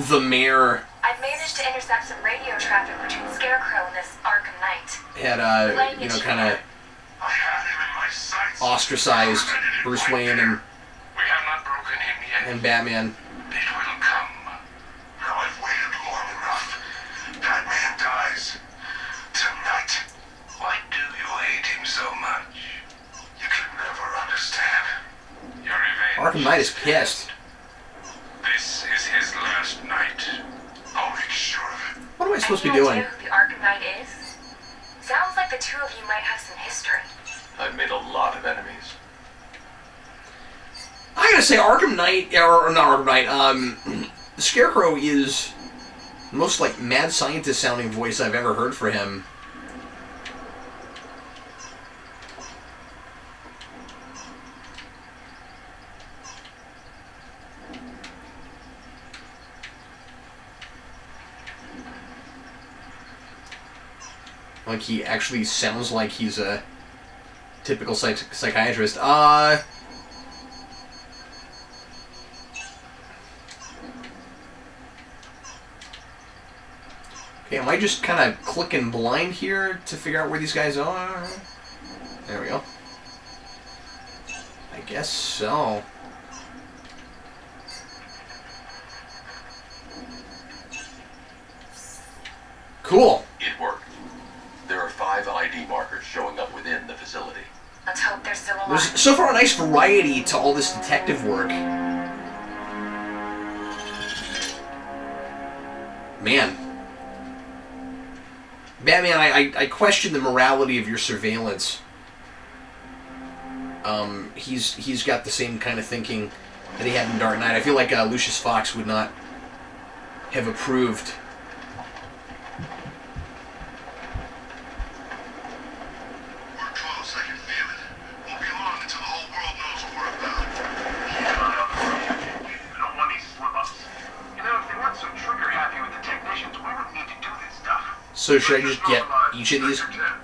the mayor I've managed to intercept some radio traffic between Scarecrow and this Arkham Knight. had, you know, kind of ostracized Bruce Wayne and We have not broken him yet. Batman. It will come. Now I've waited long enough. Batman dies. Tonight. Why do you hate him so much? You can never understand. Your revenge. Arkham Knight is pissed. This is his last night. I'll make sure of it. What am I supposed to be Any doing? idea who the Arkham Knight is? Sounds like the two of you might have some history. I've made a lot of enemies. I gotta say, Arkham Knight, or not Arkham Knight, Scarecrow is the most, like, mad scientist sounding voice I've ever heard for him. Like, he actually sounds like he's a typical psychiatrist. Okay, am I just kind of clicking blind here to figure out where these guys are? There we go. I guess so. Cool. It worked. There are 5 ID markers showing up within the facility. Let's hope they're still alive. There's so far a nice variety to all this detective work. Man. Batman, I question the morality of your surveillance. He's got the same kind of thinking that he had in Dark Knight. I feel like Lucius Fox would not have approved. We're close, I can feel it. Won't be long until the whole world knows what we're about. happy with the technicians, we wouldn't need to do this stuff. So should I just get each of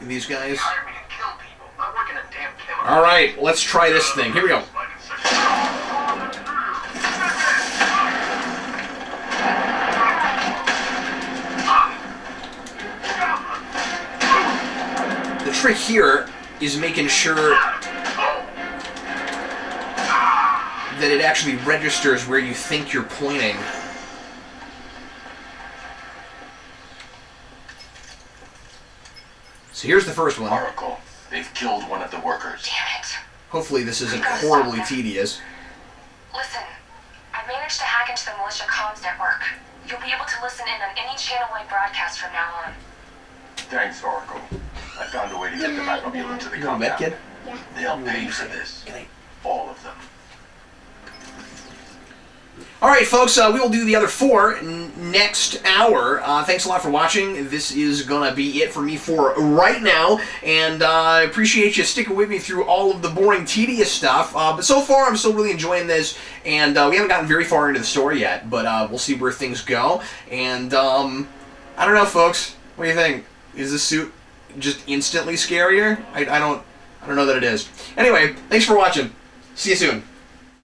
these guys? They hired me to kill people, not work in a damn chemical. All right, let's try this thing. Here we go. The trick here is making sure that it actually registers where you think you're pointing. So here's the first one. Oracle, they've killed one of the workers. Damn it. Hopefully this isn't horribly tedious. Listen, I've managed to hack into the militia comms network. You'll be able to listen in on any channel-wide broadcast from now on. Thanks, Oracle. I found a way to get the Batmobile into the You want a med compound. kit? They'll pay for this. Can I? All of them. Alright folks, we will do the other 4 next hour. Thanks a lot for watching. This is going to be it for me for right now. And I appreciate you sticking with me through all of the boring, tedious stuff. But so far, I'm still really enjoying this. And we haven't gotten very far into the story yet. But we'll see where things go. And I don't know, folks. What do you think? Is this suit just instantly scarier? I don't know that it is. Anyway, thanks for watching. See you soon.